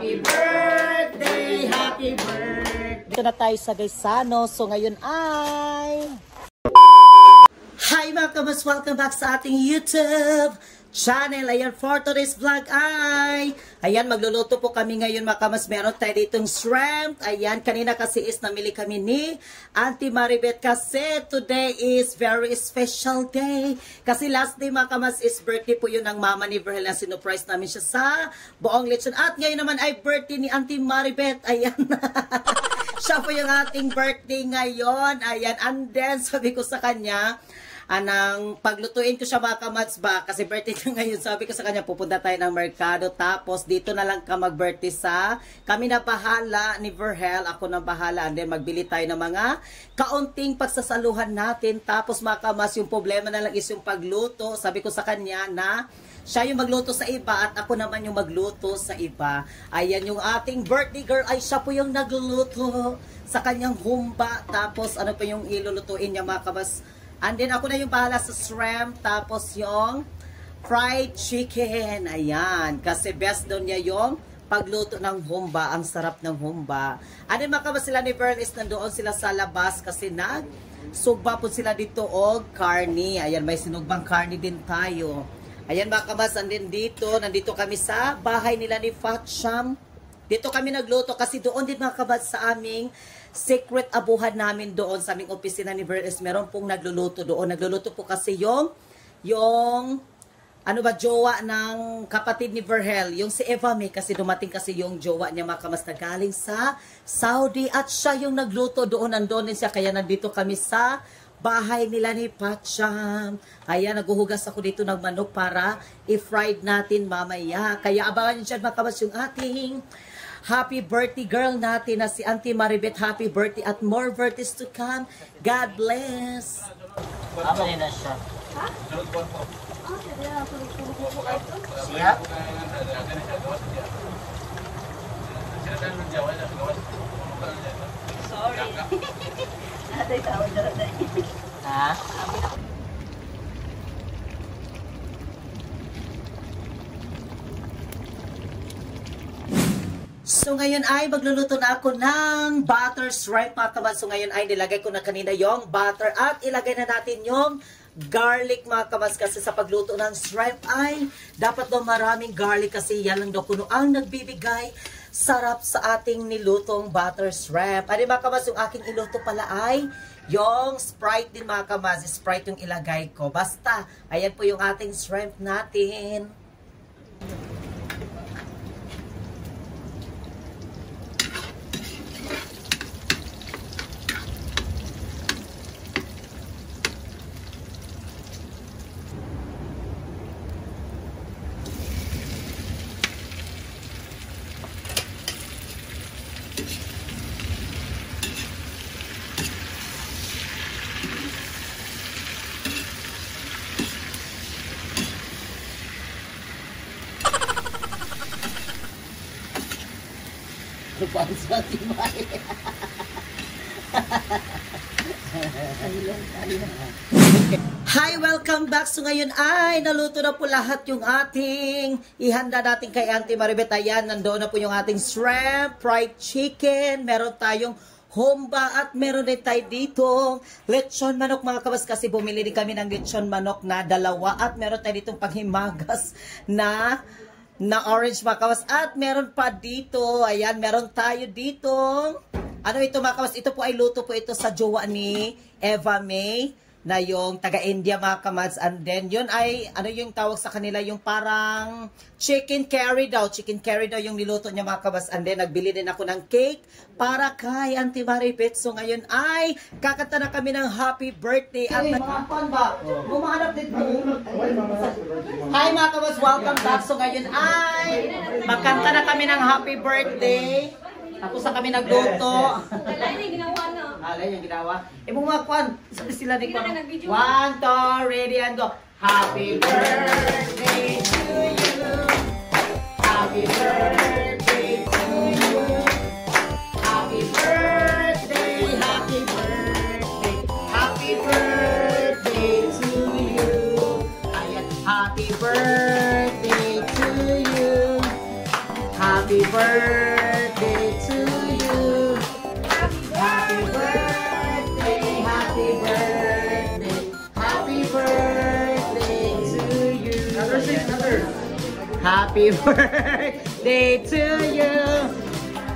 Happy birthday! Happy birthday! Ito na tayo sa Gaisano. So ngayon ay... Hi mga kamas! Welcome back sa ating YouTube channel. Ayan, for today's vlog ay... Ayan, magluluto po kami ngayon mga kamas. Meron tayo ditong shrimp. Ayan, kanina kasi is namili kami ni Auntie Maribeth kasi today is very special day. Kasi last day mga kamas is birthday po yun ng mama ni Verhel na sinurprise namin siya sa buong lechon. At ngayon naman ay birthday ni Auntie Maribeth. Ayan. Siya po yung ating birthday ngayon. Ayan, and then sabi ko sa kanya, anang paglutuin ko siya mga kamats ba kasi birthday ka ngayon, sabi ko sa kanya pupunta tayo ng merkado tapos dito na lang ka mag-birthday sa kami na bahala ni Verhel, ako na bahala, and then magbili tayo ng mga kaunting pagsasaluhan natin. Tapos mga kamats, yung problema na lang is yung pagluto. Sabi ko sa kanya na siya yung magluto sa iba at ako naman yung magluto sa iba. Ayan, yung ating birthday girl ay siya po yung nagluto sa kanyang humba. Tapos ano pa yung ilulutuin niya mga kamats. And then ako na yung bahala sa shrimp, tapos yung fried chicken. Ayan, kasi best doon niya yung pagluto ng humba. Ang sarap ng humba. And then makaba sila ni Verhel is nandoon sila sa labas kasi nagsugba po sila dito og karni. Ayan, may sinugbang karni din tayo. Ayan mga kabas, and then nandito kami sa bahay nila ni Fatsham. Dito kami nagluto kasi doon din mga kabas sa aming secret abuhan namin doon sa aming opisina ni Verhel. Meron pong nagluluto doon. Nagluluto po kasi yung ano ba, jowa ng kapatid ni Verhel. Yung si Eva May, kasi dumating kasi yung jowa niya mga kamas na galing sa Saudi. At siya yung nagluto doon. Nandun din siya. Kaya nandito kami sa bahay nila ni Fatsham. Ayan, naguhugas ako dito ng manok para i-fried natin mamaya. Kaya abangan nyo dyan mga kamas yung ating happy birthday girl natin na si Auntie Maribeth. Happy birthday at more birthdays to come. God bless. Apa nila siya? Ha? Siya? Sorry. Naday tawag na rin. Ha? So ngayon ay magluluto na ako ng butter shrimp mga kabas. So ngayon ay nilagay ko na kanina yung butter at ilagay na natin yung garlic mga kabas kasi sa pagluto ng shrimp ay dapat daw maraming garlic kasi yan lang daw kuno ang nagbibigay sarap sa ating nilutong butter shrimp. Ano mga kabas, yung aking iluto pala ay yung Sprite din mga kabas. Sprite yung ilagay ko. Basta, ayan po yung ating shrimp natin. Hi, welcome back. So ngayon ay naluto na po lahat yung ating ihanda natin kay Auntie Maribeth. Ayan, nandoon na po yung ating shrimp, fried chicken, meron tayong humba at meron din tayo dito lechon manok mga kabas kasi bumili din kami ng lechon manok na 2 at meron tayo ditong panghimagas na orange mga kawas. At meron pa dito, ayan, meron tayo dito. Ano ito mga kawas? Ito po ay luto po ito sa jowa ni Eva May na yung taga-India mga kamads. And then yun ay, ano yung tawag sa kanila, yung parang chicken curry daw. Chicken curry daw yung niluto niya mga kabas. And then nagbili din ako ng cake para kay Auntie Maribeth. So ngayon ay kakanta na kami ng happy birthday. At mga pan ba? Bumahanap dito. Hi mga kabas, welcome back. So ngayon ay makanta na kami ng happy birthday. Tapos sa kami nagluto. Kalain yung ginawa na. Alay yung ginawa. Ibong mga kwan. Sabi sila ni kwan. 1, 2, ready and go. Happy birthday to you. Happy birthday to you. Happy birthday. Happy birthday. Happy birthday to you. Ayan. Happy birthday to you. Happy birthday. birthday to you. Happy birthday, happy birthday, happy birthday to you. Happy birthday to you.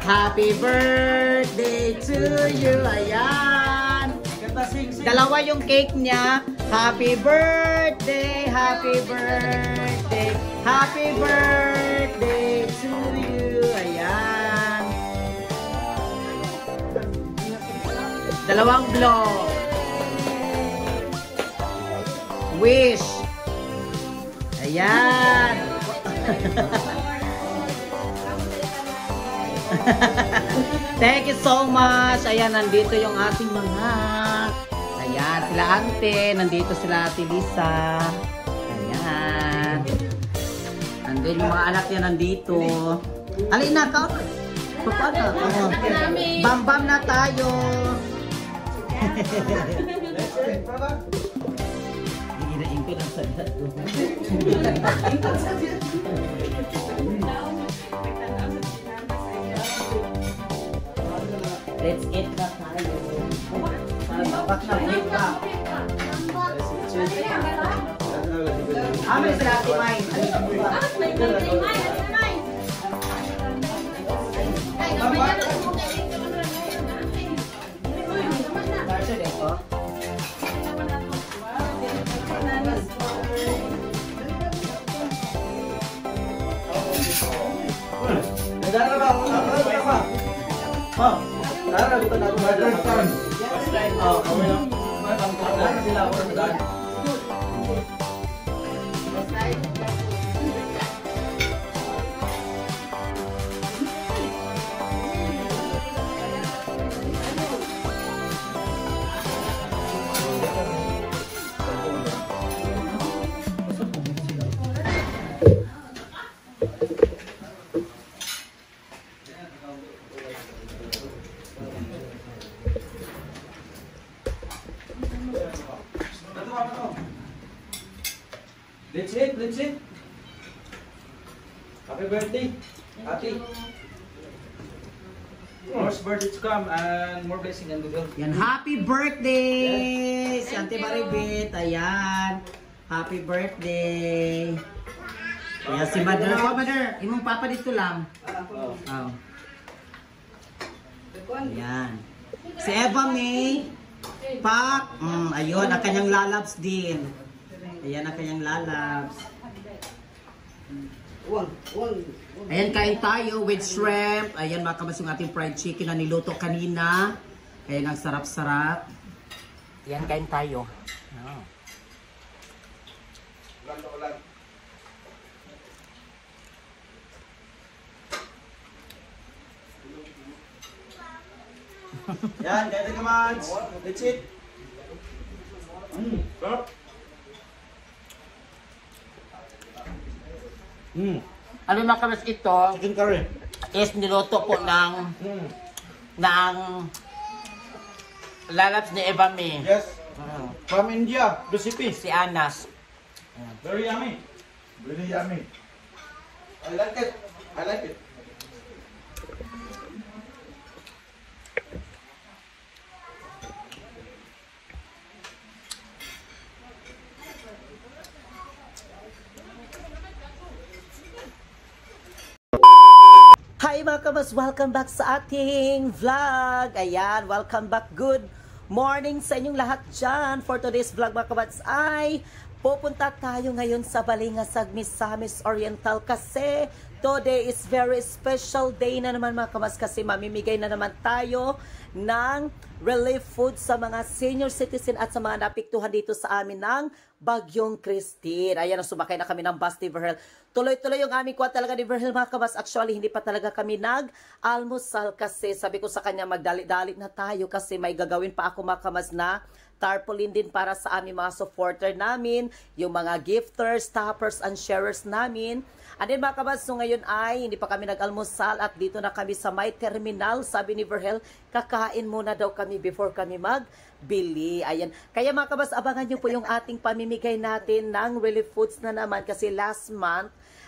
Happy birthday to you. Ayan. Dalawa yung cake niya. Happy birthday, happy birthday, happy birthday to you. Ayan. Dalawang blow. Wish. Ayan. Thank you so much. Ayan, nandito yung ating mga... Ayan, sila ante. Nandito sila ate Lisa. Ayan. Nandun yung mga anak niya nandito. Alin na ka? Paano? Bam-bam na tayo. Hihirain ko ng sadat ko. Let's eat na tayo. Bakit na break ka? May sila ati May. Let's eat. Happy birthday, Ate. More birthday to come and more blessing and good health. Yan, happy birthday! Si Ate Maribet, ayan. Happy birthday. Ayan, si Mother. Oh, Mother, imong papa dito lang. Oh. Ayan. Si Eva May. Pak. Ayun, ang kanyang lalabs din. Ayan ang kanyang lalabs. Ayan, kain tayo with shrimp. Ayan, mga kabas yung ating fried chicken na niluto kanina. Ayan, ang sarap-sarap. Ayan, kain tayo. Oh. Yan, kain ka man. Let's eat. Sarap. Ano mga kabas ito Chicken curry. is niluto po ng lalabs ni Eva May. Yes. From India, recipe. Si Anas. Very yummy. Really yummy. I like it. I like it. Hi mga kabas! Welcome back sa ating vlog! Ayan, welcome back. Good morning sa inyong lahat dyan. For today's vlog mga kabas ay pupunta tayo ngayon sa Balingasag, Misamis Oriental kasi today is very special day na naman mga kabas kasi mamimigay na naman tayo ng relief food sa mga senior citizen at sa mga napiktuhan dito sa amin ng Bagyong Christine. Ayan, sumakay na kami ng bus ni Verhel. Tuloy-tuloy yung aming kuha talaga ni Verhel mga kabas. Actually, hindi pa talaga kami nag-almusal kasi sabi ko sa kanya magdali-dali na tayo kasi may gagawin pa ako mga kabas na tarpaulin din para sa aming mga supporter namin, yung mga gifters, toppers, and sharers namin. And then mga kabas, so ngayon ay hindi pa kami nag-almusal at dito na kami sa my terminal. Sabi ni Verhel, kakain muna daw kami before kami magbili. Ayan. Kaya mga kabas, abangan nyo po yung ating pamimigay natin ng relief foods na naman kasi last month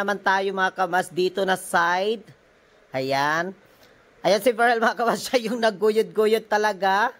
naman tayo mga kamas dito na side. Ayan. Ayan si Verl mga kamas, siya yung nagguyod-guyod talaga.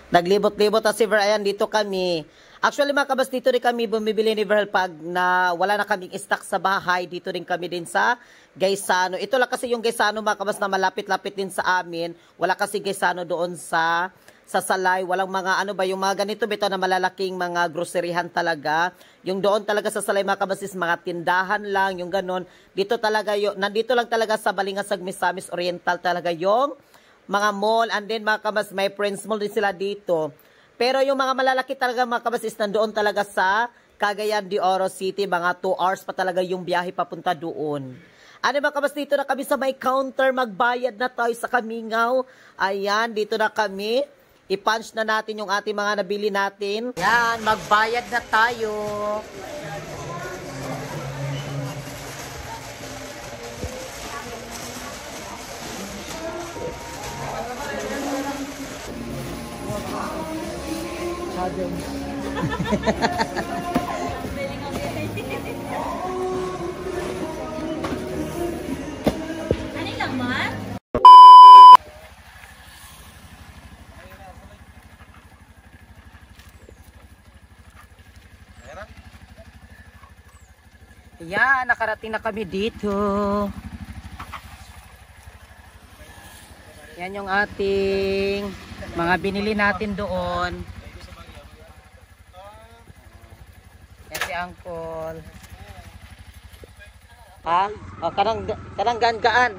Naglibot-libot na si Verl. Ayan, dito kami. Actually mga kabas, dito rin kami bumibili ni Verl pag na wala na kaming stock sa bahay. Dito rin kami din sa Gaisano. Ito lang kasi yung Gaisano mga kabas na malapit-lapit din sa amin. Wala kasi Gaisano doon sa Salay. Walang mga ano ba, yung mga ganito bito na malalaking mga groceryhan talaga. Yung doon talaga sa Salay mga kabas is mga tindahan lang, yung ganon. Dito talaga, nandito lang talaga sa Balingasag, Misamis Oriental talaga yung mga mall. And then mga kabas, may Prince Mall din sila dito. Pero yung mga malalaki talaga mga kabas is nandoon talaga sa Cagayan de Oro City. Mga 2 hours pa talaga yung biyahe papunta doon. Ano mga kabas, dito na kami sa may counter. Magbayad na tayo sa Kamingaw. Ayan, dito na kami. I-punch na natin yung ating mga nabili natin. Ayan, magbayad na tayo. Adam. Ano lang, ma? Yan, nakarating na kami dito. Yan yung ating mga binili natin doon. Yan si Uncle. Ha? O, kanang gaan-gaan.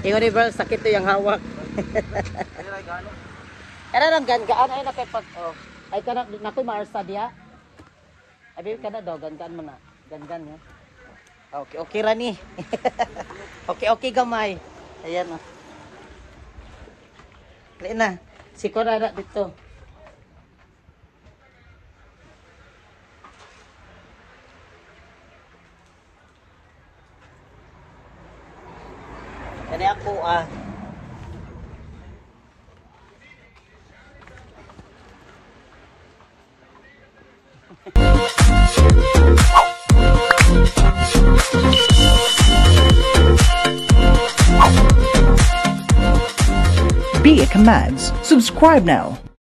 Ingon ni Bro, sakit to yung hawak. Ano lang gaan-gaan? Ay, nakipag... Oh. Ay, kanang... Nakoy maarsa diya. Ay, baby ka na daw. Gaan-gaan mo na. Gaan-gaan yun. Okay, okay Rani. Okay, okay gamay. Ayan o. Dali na. Si Corara dito. Kani ako Be a Commands. Subscribe now.